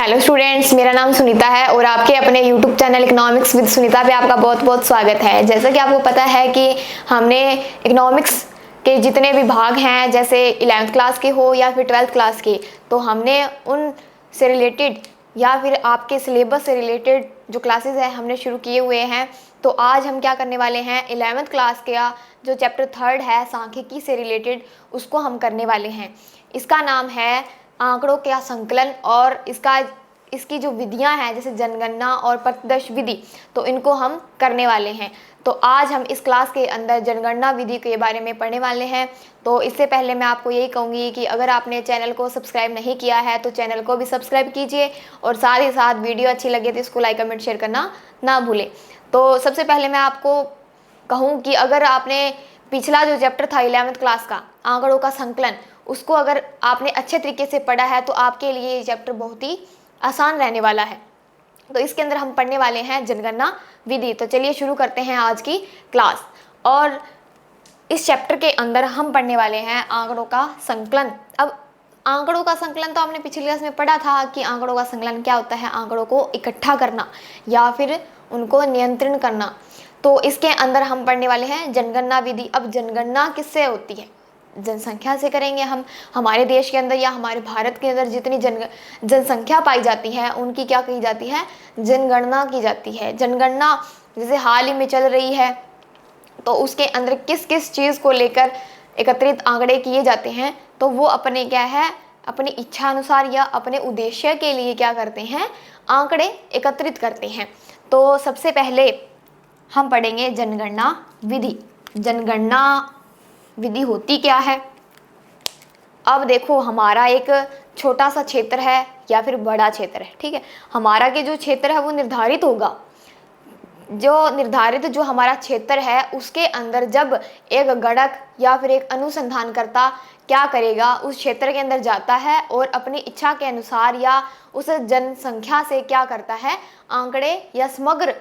Hello students, मेरा नाम सुनीता है और आपके अपने YouTube channel economics with Sunita पे आपका बहुत बहुत स्वागत है। जैसा कि आपको पता है कि हमने इकोनॉमिक्स के जितने भी भाग हैं, जैसे 11th क्लास के हो या फिर 12th क्लास के, तो हमने उन से रिलेटेड या फिर आपके सिलेबस से रिलेटेड जो क्लासेस है हमने शुरू किए हुए हैं। तो आज हम क्या करने वाले हैं, 11th क्लास का जो चैप्टर 3 है सांख्यिकी से रिलेटेड, उसको हम करने वाले हैं। इसका नाम है आंकड़ों का संकलन और इसकी जो विधियां हैं जैसे जनगणना और प्रतिदर्श विधि, तो इनको हम करने वाले हैं। तो आज हम इस क्लास के अंदर जनगणना विधि के बारे में पढ़ने वाले हैं। तो इससे पहले मैं आपको यही कहूँगी कि अगर आपने चैनल को सब्सक्राइब नहीं किया है तो चैनल को भी सब्सक्राइब कीजिए और साथ ही साथ वीडियो अच्छी लगे तो इसको लाइक कमेंट शेयर करना ना भूलें। तो सबसे पहले मैं आपको कहूँ कि अगर आपने पिछला जो चैप्टर था 11th क्लास का आंकड़ों का संकलन, उसको अगर आपने अच्छे तरीके से पढ़ा है तो आपके लिए ये चैप्टर बहुत ही आसान रहने वाला है। तो इसके अंदर हम पढ़ने वाले हैं जनगणना विधि। तो चलिए शुरू करते हैं आज की क्लास। और इस चैप्टर के अंदर हम पढ़ने वाले हैं आंकड़ों का संकलन। अब आंकड़ों का संकलन तो आपने पिछली क्लास में पढ़ा था कि आंकड़ों का संकलन क्या होता है, आंकड़ों को इकट्ठा करना या फिर उनको नियंत्रण करना। तो इसके अंदर हम पढ़ने वाले हैं जनगणना विधि। अब जनगणना किससे होती है? जनसंख्या से करेंगे हम। हमारे देश के अंदर या हमारे भारत के अंदर जितनी जनसंख्या पाई जाती है उनकी क्या की जाती है, जनगणना की जाती है। जनगणना जैसे हाल ही में चल रही है, तो उसके अंदर किस किस चीज़ को लेकर एकत्रित आंकड़े किए जाते हैं, तो वो अपने क्या है, अपनी इच्छा अनुसार या अपने उद्देश्य के लिए क्या करते हैं, आंकड़े एकत्रित करते हैं। तो सबसे पहले हम पढ़ेंगे जनगणना विधि। जनगणना विधि होती क्या है? अब देखो, हमारा एक छोटा सा क्षेत्र है या फिर बड़ा क्षेत्र है, ठीक है। हमारा के जो क्षेत्र है वो निर्धारित होगा। जो हमारा क्षेत्र है उसके अंदर जब एक गणक या फिर एक अनुसंधानकर्ता क्या करेगा, उस क्षेत्र के अंदर जाता है और अपनी इच्छा के अनुसार या उस जनसंख्या से क्या करता है, आंकड़े या समग्र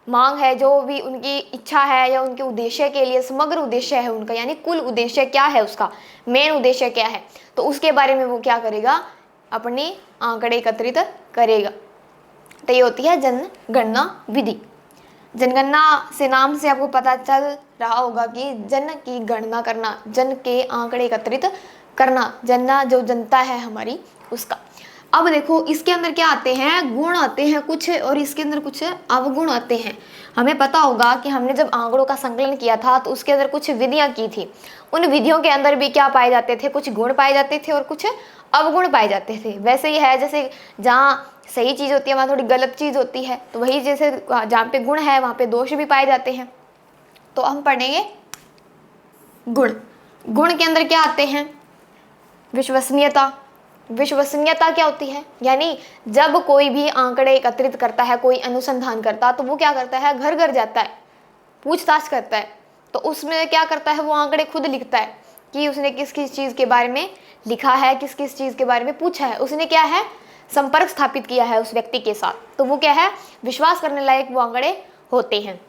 मांग है, जो भी उनकी इच्छा है या उनके उद्देश्य के लिए समग्र उद्देश्य है उनका, यानी कुल उद्देश्य क्या है, उसका मेन उद्देश्य क्या है, तो उसके बारे में वो क्या करेगा, अपने आंकड़े एकत्रित करेगा। तो ये होती है जनगणना विधि। जनगणना से नाम से आपको पता चल रहा होगा कि जन की गणना करना, जन के आंकड़े एकत्रित करना, जनना जो जनता है हमारी उसका। अब देखो, इसके अंदर क्या आते हैं, गुण आते हैं कुछ और इसके अंदर कुछ अवगुण आते हैं। हमें पता होगा कि हमने जब आंकड़ों का संकलन किया था तो उसके अंदर कुछ विधियां की थी। उन विधियों के अंदर भी क्या पाए जाते थे, कुछ गुण पाए जाते थे और कुछ अवगुण पाए जाते थे। वैसे ही है, जैसे जहाँ सही चीज़ होती है वहाँ थोड़ी गलत चीज़ होती है, तो वही जैसे जहाँ पे गुण है वहाँ पे दोष भी पाए जाते हैं। तो हम पढ़ेंगे गुण। गुण के अंदर क्या आते हैं, विश्वसनीयता। विश्वसनीयता क्या होती है, यानी जब कोई भी आंकड़े एकत्रित करता है, कोई अनुसंधान करता, तो वो क्या करता है, घर घर जाता है, पूछताछ करता है। तो उसमें क्या करता है, वो आंकड़े खुद लिखता है कि उसने किस किस चीज़ के बारे में लिखा है, किस किस चीज़ के बारे में पूछा है, उसने क्या है, संपर्क स्थापित किया है उस व्यक्ति के साथ। तो वो क्या है, विश्वास करने लायक वो आंकड़े होते हैं।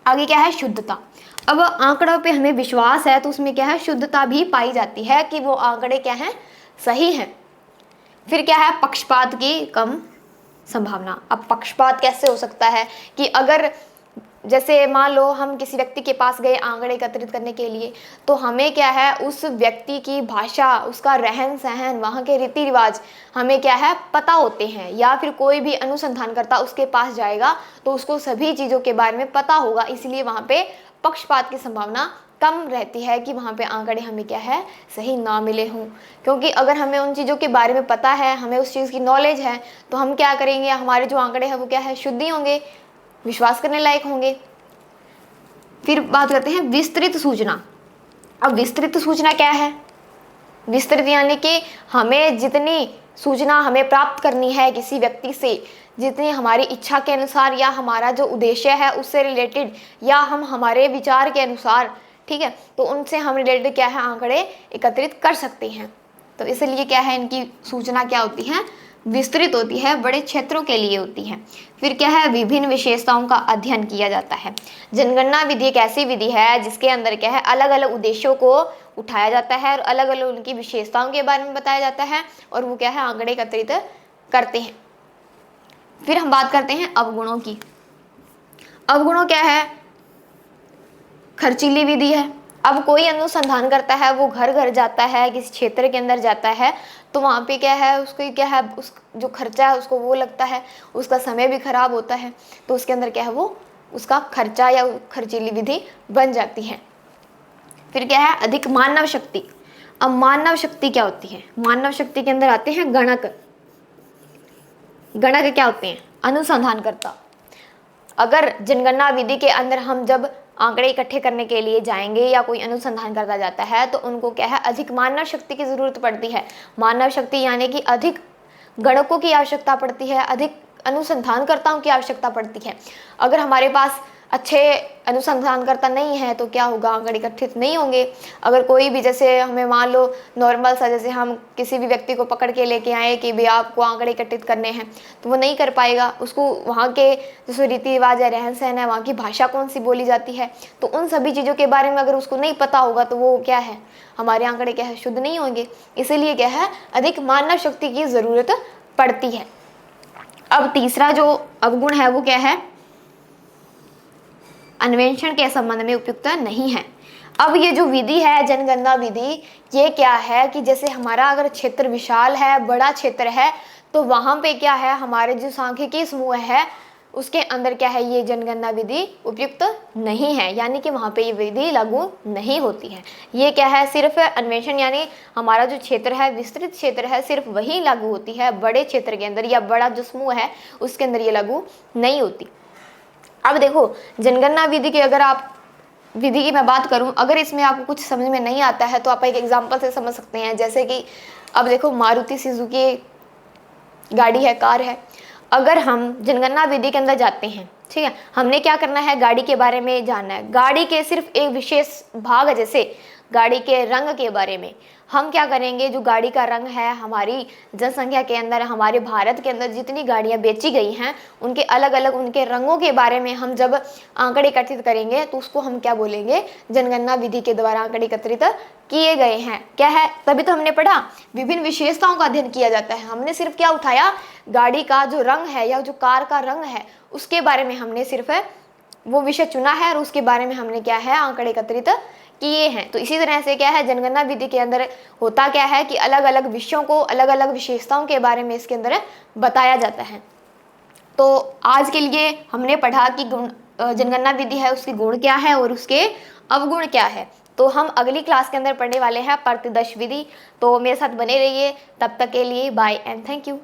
आगे क्या है, शुद्धता। अब आंकड़ों पे हमें विश्वास है तो उसमें क्या है, शुद्धता भी पाई जाती है कि वो आंकड़े क्या हैं, सही है। फिर क्या है, पक्षपात की कम संभावना। अब पक्षपात कैसे हो सकता है कि अगर जैसे मान लो हम किसी व्यक्ति के पास गए आंकड़े एकत्रित करने के लिए, तो हमें क्या है, उस व्यक्ति की भाषा, उसका रहन सहन, वहाँ के रीति रिवाज हमें क्या है, पता होते हैं। या फिर कोई भी अनुसंधानकर्ता उसके पास जाएगा तो उसको सभी चीज़ों के बारे में पता होगा, इसलिए वहाँ पे पक्षपात की संभावना कम रहती है कि वहाँ पे आंकड़े हमें क्या है, सही ना मिले हों। क्योंकि अगर हमें उन चीज़ों के बारे में पता है, हमें उस चीज़ की नॉलेज है, तो हम क्या करेंगे, हमारे जो आंकड़े हैं वो क्या है, शुद्ध ही होंगे, विश्वास करने लायक होंगे। फिर बात करते हैं विस्तृत सूचना। अब विस्तृत सूचना क्या है, विस्तृत यानी कि हमें जितनी सूचना हमें प्राप्त करनी है किसी व्यक्ति से, जितनी हमारी इच्छा के अनुसार या हमारा जो उद्देश्य है उससे रिलेटेड, या हम हमारे विचार के अनुसार, ठीक है, तो उनसे हम रिलेटेड क्या है, आंकड़े एकत्रित कर सकते हैं। तो इसलिए क्या है, इनकी सूचना क्या होती है, विस्तृत होती है, बड़े क्षेत्रों के लिए होती है। फिर क्या है, विभिन्न विशेषताओं का अध्ययन किया जाता है। जनगणना विधि एक ऐसी विधि है जिसके अंदर क्या है, अलग अलग उद्देश्यों को उठाया जाता है और अलग अलग उनकी विशेषताओं के बारे में बताया जाता है, और वो क्या है, आंकड़े एकत्रित करते हैं। फिर हम बात करते हैं अवगुणों की। अवगुणों क्या है? खर्चीली विधि है। अब कोई अनुसंधान करता है, वो घर घर जाता है, किसी क्षेत्र के अंदर जाता है, तो वहाँ पे क्या है, उसको क्या है, उस जो खर्चा है उसको वो लगता है, उसका समय भी खराब होता है, तो उसके अंदर क्या है, वो उसका खर्चा या खर्चीली विधि बन जाती है। फिर क्या है? अधिक मानव शक्ति। अब मानव शक्ति क्या होती है? मानव शक्ति के अंदर आते हैं गणक। गणक क्या होते हैं? अनुसंधानकर्ता। अगर जनगणना विधि के अंदर हम जब आंकड़े इकट्ठे करने के लिए जाएंगे या कोई अनुसंधान करता जाता है, तो उनको क्या है, अधिक मानव शक्ति की जरूरत पड़ती है। मानव शक्ति यानी कि अधिक गणकों की आवश्यकता पड़ती है, अधिक अनुसंधानकर्ताओं की आवश्यकता पड़ती है। अगर हमारे पास अच्छे अनुसंधानकर्ता नहीं है तो क्या होगा, आंकड़े इकट्ठित नहीं होंगे। अगर कोई भी, जैसे हमें मान लो नॉर्मल सा, जैसे हम किसी भी व्यक्ति को पकड़ के लेके आए कि भाई आपको आंकड़े इकट्ठित करने हैं, तो वो नहीं कर पाएगा। उसको वहाँ के जैसे रीति रिवाज है, रहन सहन है, वहाँ की भाषा कौन सी बोली जाती है, तो उन सभी चीज़ों के बारे में अगर उसको नहीं पता होगा तो वो क्या है, हमारे आंकड़े क्या है, शुद्ध नहीं होंगे। इसीलिए क्या है, अधिक मानव शक्ति की ज़रूरत पड़ती है। अब तीसरा जो अवगुण है वो क्या है? अन्वेषण के संबंध में उपयुक्त नहीं है। अब ये जो विधि है, जनगणना विधि, ये क्या है कि जैसे हमारा अगर क्षेत्र विशाल है, बड़ा क्षेत्र है, तो वहाँ पे क्या है, हमारे जो सांख्यिकी समूह है उसके अंदर क्या है, ये जनगणना विधि उपयुक्त नहीं है, यानी कि वहाँ पे ये विधि लागू नहीं होती है। ये क्या है, सिर्फ अन्वेषण यानी हमारा जो क्षेत्र है, विस्तृत क्षेत्र है, सिर्फ वही लागू होती है। बड़े क्षेत्र के अंदर या बड़ा जो समूह है उसके अंदर ये लागू नहीं होती। अब देखो, जनगणना विधि की अगर आप विधि की मैं बात करूं, अगर इसमें आपको कुछ समझ में नहीं आता है तो आप एक एग्जांपल से समझ सकते हैं। जैसे कि अब देखो, मारुति सुजुकी गाड़ी है, कार है। अगर हम जनगणना विधि के अंदर जाते हैं, ठीक है, हमने क्या करना है, गाड़ी के बारे में जानना है। गाड़ी के सिर्फ एक विशेष भाग है, जैसे गाड़ी के रंग के बारे में हम क्या करेंगे, जो गाड़ी का रंग है, हमारी जनसंख्या के अंदर, हमारे भारत के अंदर जितनी गाड़ियां बेची गई हैं उनके अलग अलग उनके रंगों के बारे में हम जब आंकड़े एकत्रित करेंगे तो उसको हम क्या बोलेंगे, जनगणना विधि के द्वारा आंकड़े एकत्रित किए गए हैं। क्या है, तभी तो हमने पढ़ा विभिन्न विशेषताओं का अध्ययन किया जाता है। हमने सिर्फ क्या उठाया, गाड़ी का जो रंग है या जो कार का रंग है उसके बारे में हमने सिर्फ वो विषय चुना है और उसके बारे में हमने क्या है, आंकड़े एकत्रित किए हैं। तो इसी तरह से क्या है, जनगणना विधि के अंदर होता क्या है कि अलग अलग विषयों को, अलग अलग विशेषताओं के बारे में इसके अंदर बताया जाता है। तो आज के लिए हमने पढ़ा कि जनगणना विधि है, उसके गुण क्या है और उसके अवगुण क्या है। तो हम अगली क्लास के अंदर पढ़ने वाले हैं प्रतिदर्श विधि। तो मेरे साथ बने रहिए, तब तक के लिए बाय एंड थैंक यू।